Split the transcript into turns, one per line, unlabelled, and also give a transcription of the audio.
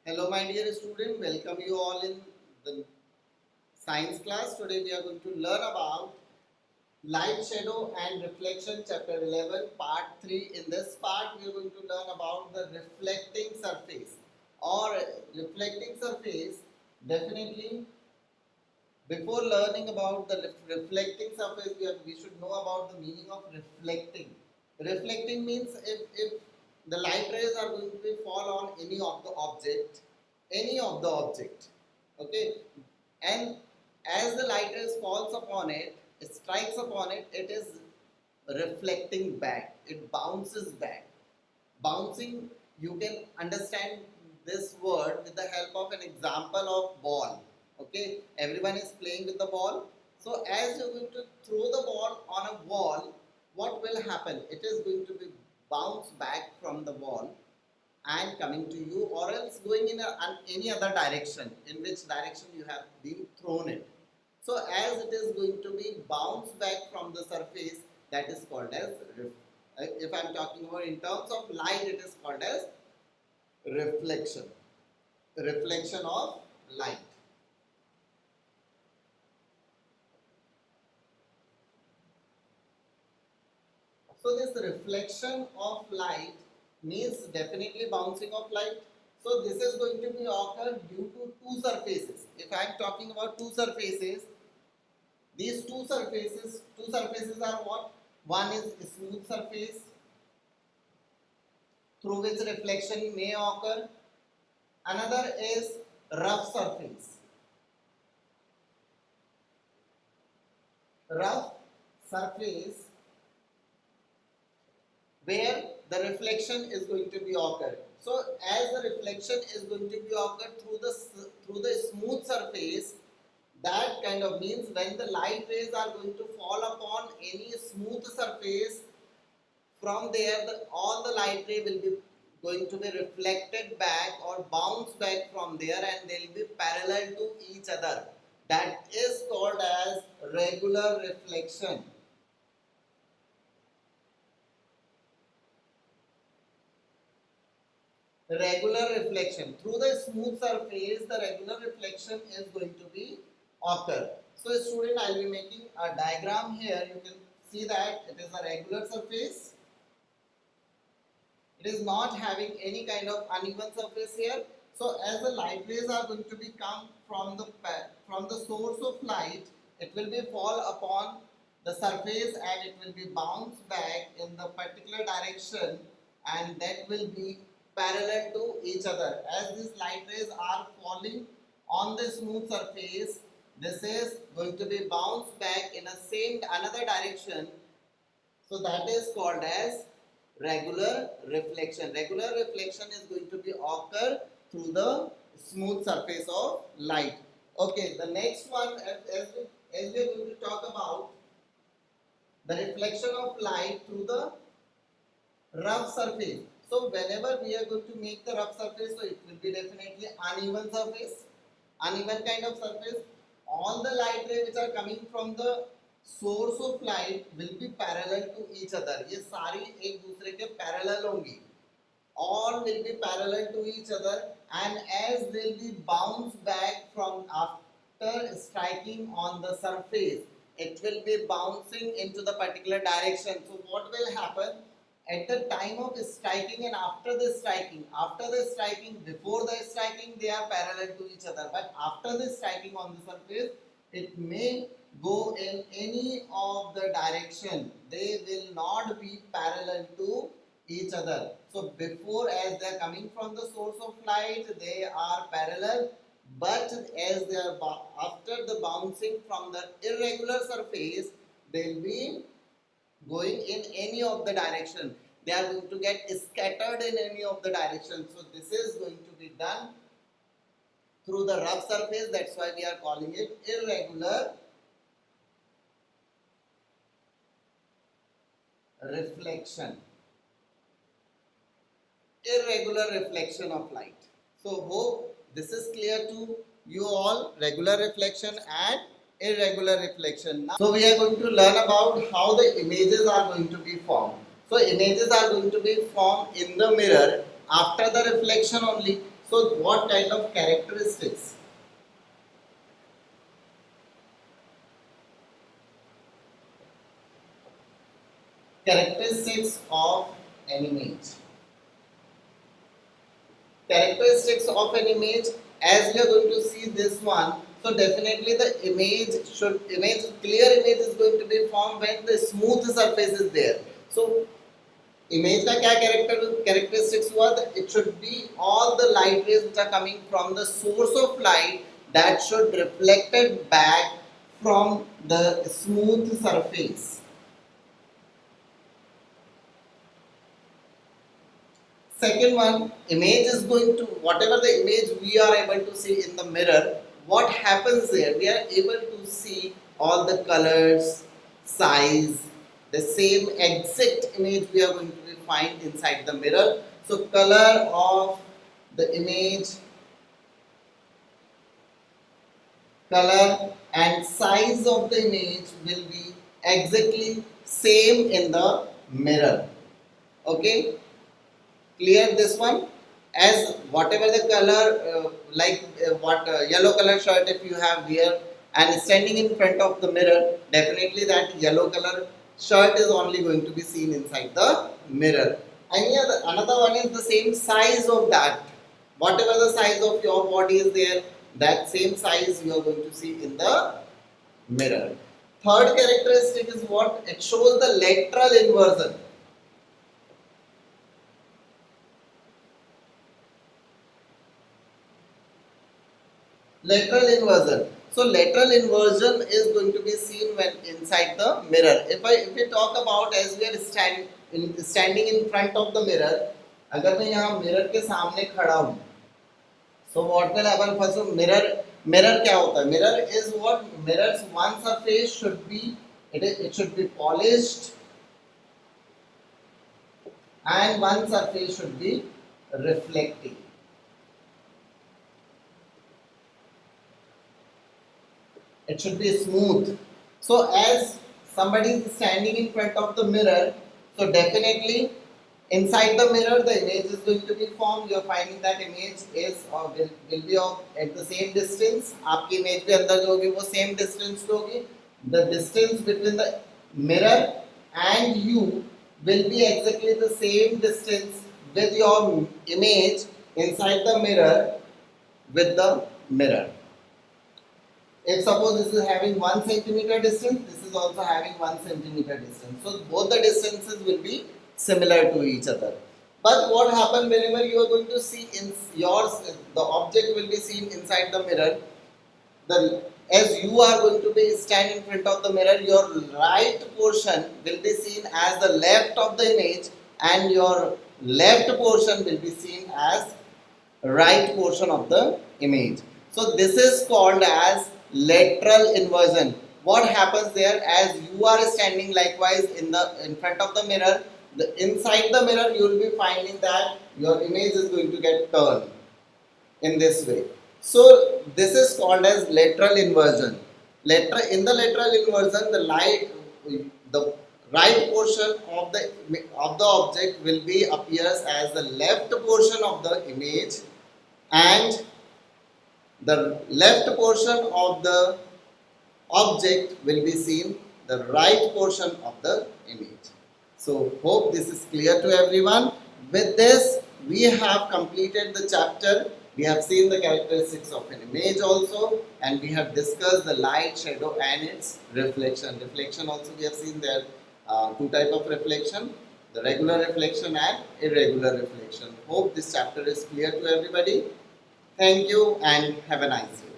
Hello my dear student, welcome you all in the science class. Today we are going to learn about light, shadow and reflection, chapter 11 part 3. In this part we are going to learn about the reflecting surface or reflecting surface. Definitely before learning about the reflecting surface we should know about the meaning of reflecting. Reflecting means if the light rays are going to be fall on any of the object, okay, and as the light rays falls upon it, it strikes upon it, it is reflecting back. It bounces back. Bouncing, you can understand this word with the help of an example of ball. Okay, everyone is playing with the ball. So as you're going to throw the ball on a wall, what will happen? It is going to be bounced back from the wall and coming to you, or else going in any other direction, in which direction you have been thrown it. So as it is going to be bounced back from the surface, that is called as if I am talking about in terms of light, it is called as reflection. Reflection of light. So this reflection of light means definitely bouncing of light. So this is going to be occur due to two surfaces. If I am talking about two surfaces, these two surfaces are what? One is a smooth surface through which reflection may occur. Another is rough surface. Rough surface where the reflection is going to be occur. So as the reflection is going to be occur through the smooth surface, that kind of means when the light rays are going to fall upon any smooth surface, from there all the light ray will be going to be reflected back or bounce back from there, and they will be parallel to each other. That is called as regular reflection. Regular reflection through the smooth surface, the regular reflection is going to be occur. So student, I will be making a diagram here. You can see that it is a regular surface. It is not having any kind of uneven surface here. So as the light rays are going to be come from the source of light, it will be fall upon the surface and it will be bounced back in the particular direction, and that will be parallel to each other. As these light rays are falling on the smooth surface, this is going to be bounced back in a same another direction. So that is called as regular reflection. Regular reflection is going to be occur through the smooth surface of light. Okay, the next one, as we are going to talk about the reflection of light through the rough surface. So whenever we are going to make the rough surface, so it will be definitely uneven surface, uneven kind of surface. All the light rays which are coming from the source of light will be parallel to each other. ये सारी एक दूसरे के parallel होंगी. All will be parallel to each other, and as they will be bounced back from after striking on the surface, it will be bouncing into the particular direction. So what will happen? At the time of striking and after the striking, before the striking, they are parallel to each other, but after the striking on the surface, it may go in any of the direction. They will not be parallel to each other. So before, as they are coming from the source of light, they are parallel, but as they are after the bouncing from the irregular surface, they will be going in any of the direction. They are going to get scattered in any of the directions. So this is going to be done through the rough surface. That's why we are calling it irregular reflection. Irregular reflection of light. So hope this is clear to you all. Regular reflection and irregular reflection. So we are going to learn about how the images are going to be formed. So images are going to be formed in the mirror after the reflection only. So So what kind of characteristics? Characteristics of an image. Characteristics of an image, as we are going to see this one, so definitely the clear image is going to be formed when the smooth surface is there. So image का क्या characteristics हुआ? It should be all the light rays which are coming from the source of light that should reflected back from the smooth surface. Second one, image is going to, whatever the image we are able to see in the mirror, what happens there? We are able to see all the colors, size, the same exact image we are going to find inside the mirror. So color of the image, color and size of the image will be exactly same in the mirror. Okay, clear this one? As whatever the color, yellow color shirt if you have here and standing in front of the mirror, definitely that yellow color shirt is only going to be seen inside the mirror. And here another one is the same size of that. Whatever the size of your body is there, that same size you are going to see in the mirror. Third characteristic is what? It shows the lateral inversion. Lateral inversion. So lateral inversion is going to be seen when inside the mirror. If we talk about as we are standing in front of the mirror, अगर मैं यहाँ mirror के सामने खड़ा हूँ, so what will happen? First, mirror क्या होता है? Mirror is what? Mirror's one surface should be it should be polished, and one surface should be reflecting. It should be smooth. So as somebody is standing in front of the mirror, so definitely inside the mirror the image is going to be formed. You are finding that image is or will be of at the same distance. आपकी image भी अंदर जो होगी वो same distance पे होगी. The distance between the mirror and you will be exactly the same distance with your image inside the mirror with the mirror. If suppose this is having 1 centimeter distance, this is also having 1 centimeter distance. So both the distances will be similar to each other. But what happens whenever you are going to see in yours, the object will be seen inside the mirror. As you are going to be stand in front of the mirror, your right portion will be seen as the left of the image, and your left portion will be seen as right portion of the image. So this is called as lateral inversion. What happens there? As you are standing likewise in front of the mirror, inside the mirror you will be finding that your image is going to get turned in this way. So this is called as lateral inversion. In the lateral inversion, the right portion of the object will be appears as the left portion of the image, and the left portion of the object will be seen the right portion of the image. So hope this is clear to everyone. With this we have completed the chapter. We have seen the characteristics of an image also, and we have discussed the light, shadow and its reflection. Reflection also we have seen there two types of reflection, the regular reflection and irregular reflection. Hope this chapter is clear to everybody. Thank you and have a nice day.